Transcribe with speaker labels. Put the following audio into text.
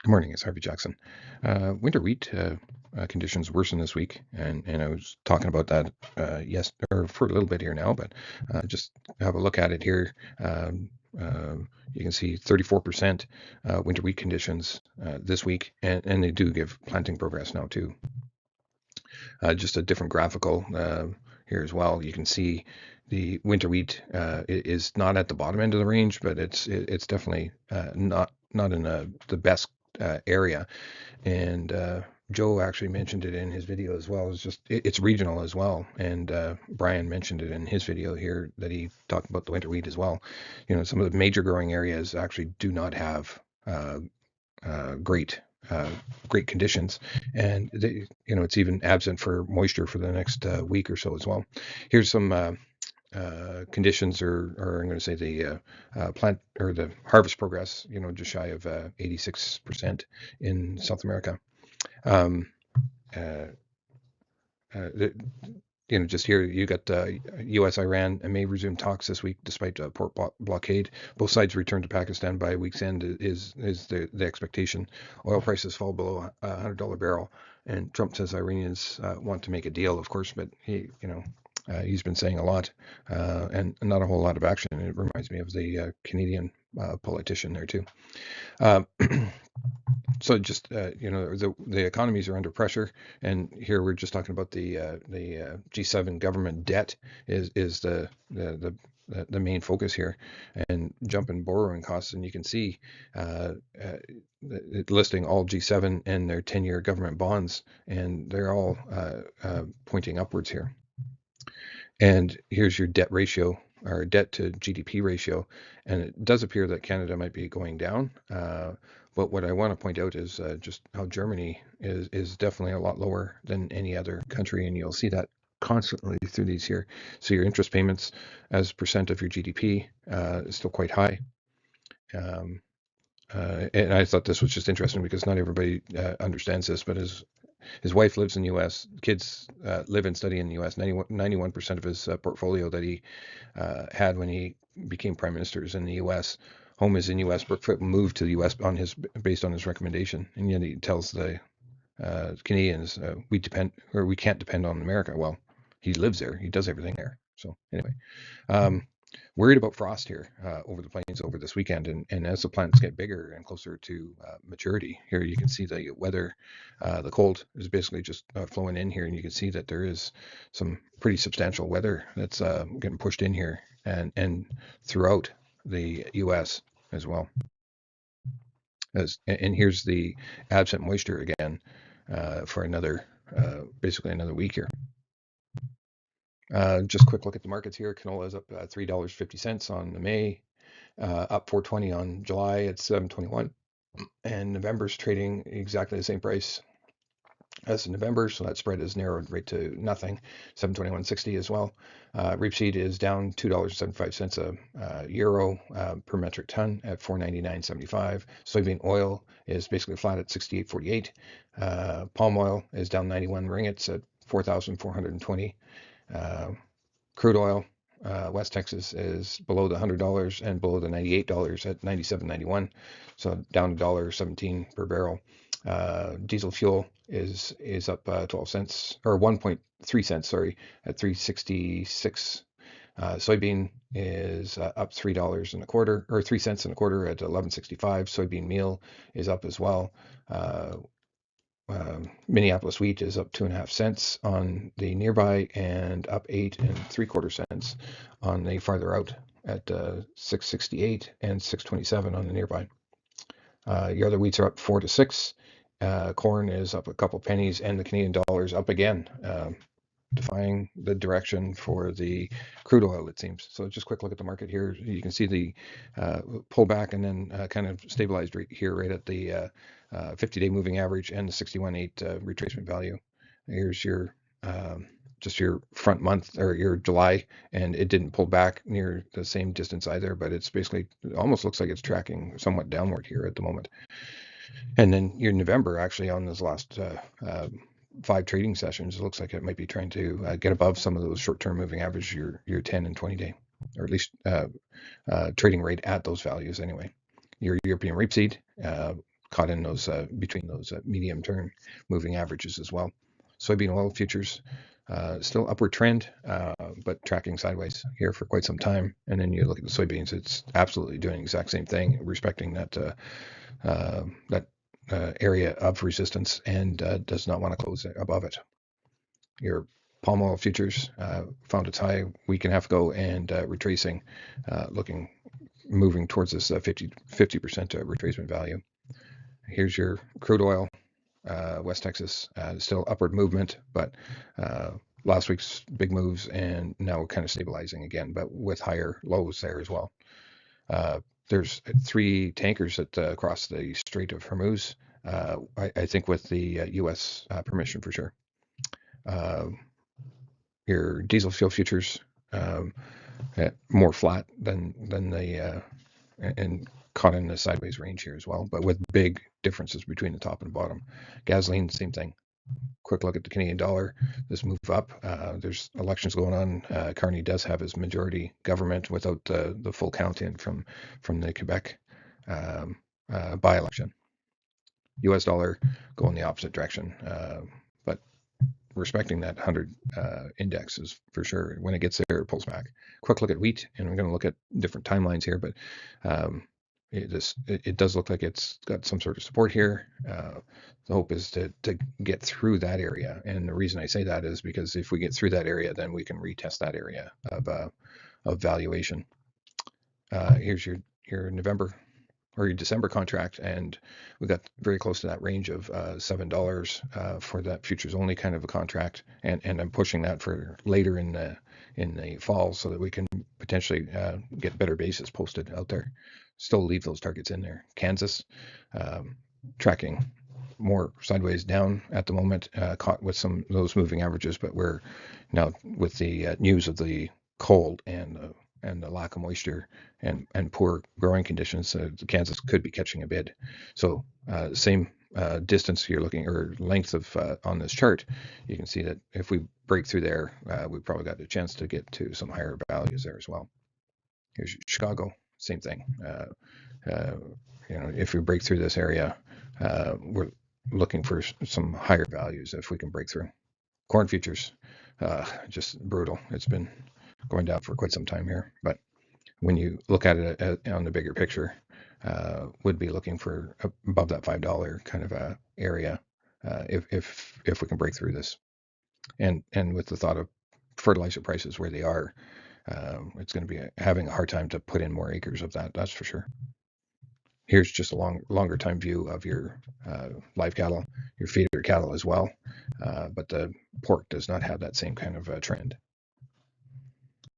Speaker 1: Good morning, it's Harvey Jackson. Winter wheat conditions worsen this week, and I was talking about that yes, or for a little bit here now, but just have a look at it here. You can see 34% winter wheat conditions this week, and they do give planting progress now too. Just a different graphical here as well. You can see the winter wheat is not at the bottom end of the range, but it's definitely not in the best area. And Joe actually mentioned it in his video as well. It's regional as well. And Brian mentioned it in his video here that he talked about the winter wheat as well. You know, some of the major growing areas actually do not have great great conditions, and it's even absent for moisture for the next week or so as well. Here's some conditions, or I'm going to say the plant or the harvest progress. Just shy of 86% in South America. Um, uh, the, just here you got U.S. Iran and may resume talks this week despite port blockade. Both sides return to Pakistan by week's end is the expectation. Oil prices fall below $100 barrel, and Trump says Iranians want to make a deal, of course, but he's been saying a lot and not a whole lot of action. It reminds me of the Canadian politician there too. Uh, So just the economies are under pressure, and here we're just talking about the G7 government debt is the main focus here, and jump in borrowing costs, and you can see listing all G7 and their 10-year government bonds, and they're all pointing upwards here. And here's your debt ratio, or debt to GDP ratio, and it does appear that Canada might be going down. But what I want to point out is just how Germany is definitely a lot lower than any other country, and you'll see that constantly through these here. So your interest payments as percent of your GDP is still quite high. And I thought this was just interesting because not everybody understands this, but his wife lives in the U.S. Kids live and study in the U.S. 91% of his portfolio that he had when he became prime minister is in the U.S. Home is in U.S. Brookfoot moved to the U.S. based on his recommendation, and yet he tells the Canadians we can't depend on America. Well, he lives there. He does everything there. So anyway, worried about frost here over the plains over this weekend, and as the plants get bigger and closer to maturity, here you can see the weather, the cold is basically just flowing in here, and you can see that there is some pretty substantial weather that's getting pushed in here and throughout the U.S. as well. And here's the absent moisture again for basically another week here. Just a quick look at the markets here. Canola is up $3.50 on the May, up 4.20 on July at 7.21, and November's trading exactly the same price as in November, so that spread is narrowed right to nothing, 721.60 as well. Rapeseed is down $2.75 a euro per metric ton at 499.75. Soybean oil is basically flat at 68.48. Palm oil is down 91 ringgits at 4,420. Crude oil, West Texas is below the $100 and below the $98 at 97.91, so down $1.17 per barrel. Diesel fuel is up 12 cents or 1.3 cents, sorry, at 3.66. Soybean is up $3 and a quarter, or 3 cents and a quarter at 11.65. Soybean meal is up as well. Minneapolis wheat is up 2.5 cents on the nearby and up 8.75 cents on the farther out at 6.68 and 6.27 on the nearby. Your other wheats are up 4 to 6. Corn is up a couple pennies, and the Canadian dollar is up again, defying the direction for the crude oil, it seems. So just a quick look at the market here. You can see the pullback and then kind of stabilized right here, right at the 50-day moving average and the 61.8 retracement value. Here's your just your front month or your July, and it didn't pull back near the same distance either, but it's basically, it almost looks like it's tracking somewhat downward here at the moment. And then your November, actually, on this last 5 trading sessions, it looks like it might be trying to get above some of those short-term moving average, your 10 and 20 day, or at least trading rate at those values anyway. Your European rapeseed caught in those between those medium term moving averages as well. Soybean oil futures still upward trend, but tracking sideways here for quite some time. And then you look at the soybeans; it's absolutely doing the exact same thing, respecting that area of resistance and does not want to close above it. Your palm oil futures found its high a week and a half ago and retracing, moving towards this 50% retracement value. Here's your crude oil, West Texas, still upward movement, but last week's big moves and now we're kind of stabilizing again, but with higher lows there as well. There's 3 tankers that cross the Strait of Hormuz, I think with the U.S. Permission for sure. Your diesel fuel futures more flat than the and caught in the sideways range here as well, but with big differences between the top and bottom. Gasoline, same thing. Quick look at the Canadian dollar. This move up. There's elections going on. Carney does have his majority government without the full count in from the Quebec by-election. U.S. dollar going the opposite direction, but respecting that 100 index is for sure. When it gets there, it pulls back. Quick look at wheat, and we're going to look at different timelines here, but it does look like it's got some sort of support here. The hope is to get through that area, and the reason I say that is because if we get through that area, then we can retest that area of valuation. Here's your November or your December contract, and we got very close to that range of $7 for that futures only kind of a contract, and I'm pushing that for later in the fall so that we can potentially get better basis posted out there. Still leave those targets in there. Kansas tracking more sideways down at the moment, caught with some of those moving averages, but we're now with the news of the cold and the lack of moisture and poor growing conditions, Kansas could be catching a bid. So same distance you're looking or length of on this chart, you can see that if we break through there, we've probably got a chance to get to some higher values there as well. Here's Chicago, same thing. If we break through this area, we're looking for some higher values if we can break through. Corn futures, just brutal. It's been going down for quite some time here, but when you look at it on the bigger picture, would be looking for above that $5 kind of a area if we can break through this, and with the thought of fertilizer prices where they are, it's going to be having a hard time to put in more acres of that. That's for sure. Here's just a longer time view of your live cattle, your feeder cattle as well, but the pork does not have that same kind of trend.